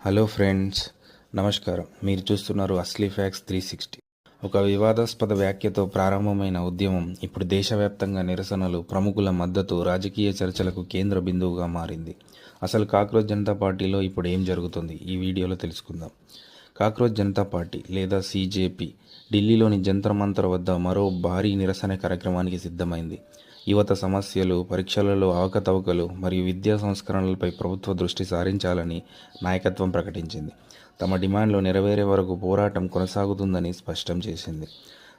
Hello friends, నమస్కారం. మీరు చూస్తున్నారు అస్లీ ఫ్యాక్ట్స్ 360. ఒక వివాదాస్పద వ్యాఖ్యతో ప్రారంభమైన ఉద్యమం ఇప్పుడు దేశవ్యాప్తంగా నిరసనలు, ప్రముఖుల మద్దతు, రాజకీయ చర్చలకు కేంద్ర బిందువుగా మారింది. అసలు కాక్రోచ్ జనతా పార్టీలో ఇప్పుడు ఏం జరుగుతుంది ఈ వీడియోలో తెలుసుకుందాం. కాక్రోచ్ జనతా పార్టీ లేదా CJP ఢిల్లీలోని జంతర్ మంతర్ వద్ద మరో భారీ నిరసన కార్యక్రమానికి సిద్ధమైంది. యువత సమస్యలు, పరీక్షలలో అవకతవకలు మరియు విద్యా సంస్కరణలపై ప్రభుత్వ దృష్టి సారించాలని నాయకత్వం ప్రకటించింది. తమ డిమాండ్లు నెరవేరే వరకు పోరాటం కొనసాగుతుందని స్పష్టం చేసింది.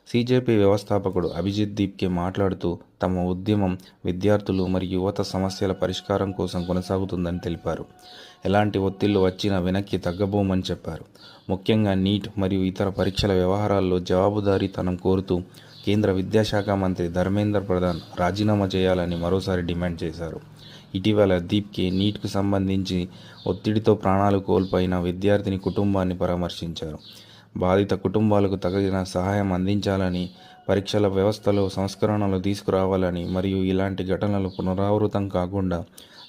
CJP వ్యవస్థాపకుడు అభిజిత్ దీప్కే మాట్లాడుతూ తమ ఉద్యమం విద్యార్థులు మరియు యువత సమస్యల పరిష్కారం కోసం కొనసాగుతుందని తెలిపారు. ఎలాంటి ఒత్తిళ్లు వచ్చినా వెనక్కి తగ్గబోమని చెప్పారు. ముఖ్యంగా నీట్ మరియు ఇతర పరీక్షల వ్యవహారాల్లో జవాబుదారీతనం కోరుతూ కేంద్ర విద్యాశాఖ మంత్రి ధర్మేంద్ర ప్రధాన్ రాజీనామా చేయాలని మరోసారి డిమాండ్ చేశారు. ఇటీవల దీప్కే నీట్కు సంబంధించి ఒత్తిడితో ప్రాణాలు కోల్పోయిన విద్యార్థిని కుటుంబాన్ని పరామర్శించారు. బాధిత కుటుంబాలకు తగిన సహాయం అందించాలని, పరీక్షల వ్యవస్థలో సంస్కరణలు తీసుకురావాలని మరియు ఇలాంటి ఘటనలు పునరావృతం కాకుండా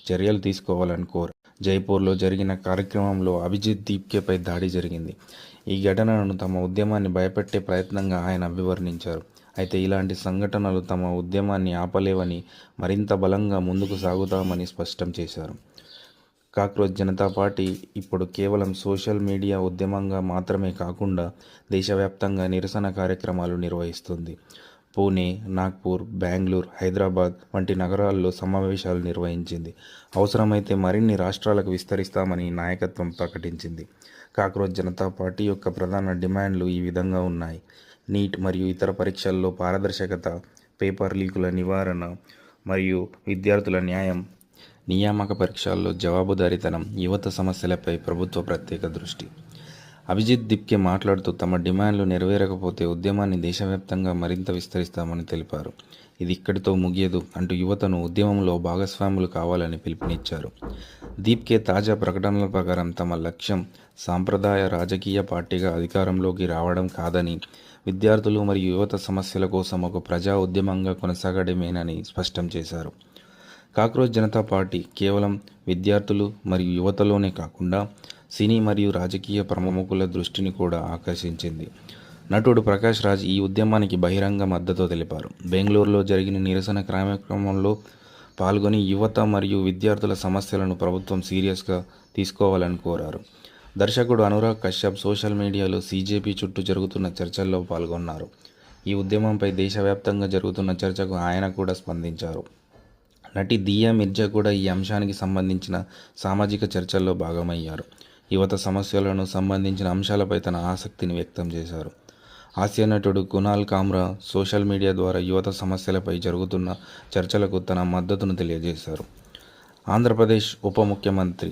చర్యలు తీసుకోవాలని కోరారు. జైపూర్లో జరిగిన కార్యక్రమంలో అభిజిత్ దీప్కేపై దాడి జరిగింది. ఈ ఘటనను తమ ఉద్యమాన్ని భయపెట్టే ప్రయత్నంగా ఆయన అభివర్ణించారు. అయితే ఇలాంటి సంఘటనలు తమ ఉద్యమాన్ని ఆపలేవని, మరింత బలంగా ముందుకు సాగుతామని స్పష్టం చేశారు. కాక్రోచ్ జనతా పార్టీ ఇప్పుడు కేవలం సోషల్ మీడియా ఉద్యమంగా మాత్రమే కాకుండా దేశవ్యాప్తంగా నిరసన కార్యక్రమాలు నిర్వహిస్తుంది. పూణే, నాగ్పూర్, బెంగళూరు, హైదరాబాద్ వంటి నగరాల్లో సమావేశాలు నిర్వహించింది. అవసరమైతే మరిన్ని రాష్ట్రాలకు విస్తరిస్తామని నాయకత్వం ప్రకటించింది. కాక్రోచ్ జనతా పార్టీ యొక్క ప్రధాన డిమాండ్లు ఈ విధంగా ఉన్నాయి. నీట్ మరియు ఇతర పరీక్షల్లో పారదర్శకత, పేపర్ లీకుల నివారణ మరియు విద్యార్థుల న్యాయం, నియామక పరీక్షల్లో జవాబుదారీతనం, యువత సమస్యలపై ప్రభుత్వ ప్రత్యేక దృష్టి. అభిజిత్ దీప్కే మాట్లాడుతూ తమ డిమాండ్లు నెరవేరకపోతే ఉద్యమాన్ని దేశవ్యాప్తంగా మరింత విస్తరిస్తామని తెలిపారు. ఇది ఇక్కడితో ముగియదు అంటూ యువతను ఉద్యమంలో భాగస్వాములు కావాలని పిలుపునిచ్చారు. దీప్కే తాజా ప్రకటనల ప్రకారం తమ లక్ష్యం సాంప్రదాయ రాజకీయ పార్టీగా అధికారంలోకి రావడం కాదని, విద్యార్థులు మరియు యువత సమస్యల కోసం ఒక ప్రజా ఉద్యమంగా కొనసాగడమేనని స్పష్టం చేశారు. కాక్రోచ్ జనతా పార్టీ కేవలం విద్యార్థులు మరియు యువతలోనే కాకుండా సినీ మరియు రాజకీయ ప్రముఖుల దృష్టిని కూడా ఆకర్షించింది. నటుడు ప్రకాష్ రాజ్ ఈ ఉద్యమానికి బహిరంగ మద్దతు తెలిపారు. బెంగళూరులో జరిగిన నిరసన కార్యక్రమంలో పాల్గొని యువత మరియు విద్యార్థుల సమస్యలను ప్రభుత్వం సీరియస్గా తీసుకోవాలని కోరారు. దర్శకుడు అనురాగ్ కశ్యప్ సోషల్ మీడియాలో CJP చుట్టూ జరుగుతున్న చర్చల్లో పాల్గొన్నారు. ఈ ఉద్యమంపై దేశవ్యాప్తంగా జరుగుతున్న చర్చకు ఆయన కూడా స్పందించారు. నటి దియా మిర్జా కూడా ఈ అంశానికి సంబంధించిన సామాజిక చర్చల్లో భాగమయ్యారు. యువత సమస్యలను సంబంధించిన అంశాలపై తన ఆసక్తిని వ్యక్తం చేశారు. హాస్య నటుడు కునాల్ కామ్రా సోషల్ మీడియా ద్వారా యువత సమస్యలపై జరుగుతున్న చర్చలకు తన మద్దతును తెలియజేశారు. ఆంధ్రప్రదేశ్ ఉప ముఖ్యమంత్రి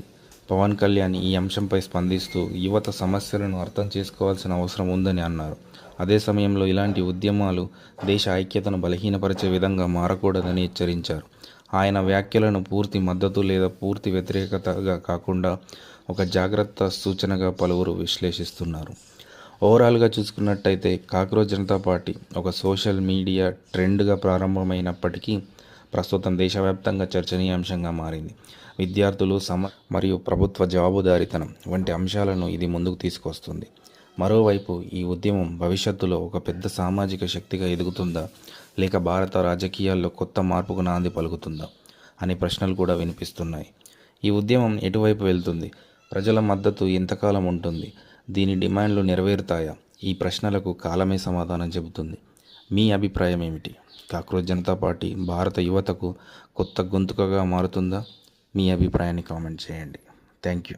పవన్ కళ్యాణ్ ఈ అంశంపై స్పందిస్తూ యువత సమస్యలను అర్థం చేసుకోవాల్సిన అవసరం ఉందని అన్నారు. అదే సమయంలో ఇలాంటి ఉద్యమాలు దేశ ఐక్యతను బలహీనపరిచే విధంగా మారకూడదని హెచ్చరించారు. ఆయన వ్యాఖ్యలను పూర్తి మద్దతు లేదా పూర్తి వ్యతిరేకతగా కాకుండా ఒక జాగ్రత్త సూచనగా పలువురు విశ్లేషిస్తున్నారు. ఓవరాల్గా చూసుకున్నట్టయితే కాక్రోచ్ జనతా పార్టీ ఒక సోషల్ మీడియా ట్రెండ్గా ప్రారంభమైనప్పటికీ ప్రస్తుతం దేశవ్యాప్తంగా చర్చనీయాంశంగా మారింది. విద్యార్థులు మరియు ప్రభుత్వ జవాబుదారీతనం వంటి అంశాలను ఇది ముందుకు తీసుకొస్తుంది. మరోవైపు ఈ ఉద్యమం భవిష్యత్తులో ఒక పెద్ద సామాజిక శక్తిగా ఎదుగుతుందా, లేక భారత రాజకీయాల్లో కొత్త మార్పుకు నాంది పలుకుతుందా అనే ప్రశ్నలు కూడా వినిపిస్తున్నాయి. ఈ ఉద్యమం ఎటువైపు వెళ్తుంది? ప్రజల మద్దతు ఎంతకాలం ఉంటుంది? దీని డిమాండ్లు నెరవేరుతాయా? ఈ ప్రశ్నలకు కాలమే సమాధానం చెబుతుంది. మీ అభిప్రాయం ఏమిటి? కాక్రోచ్ జనతా పార్టీ భారత యువతకు కొత్త గొంతుకగా మారుతుందా? మీ అభిప్రాయాన్ని కామెంట్ చేయండి. Thank you.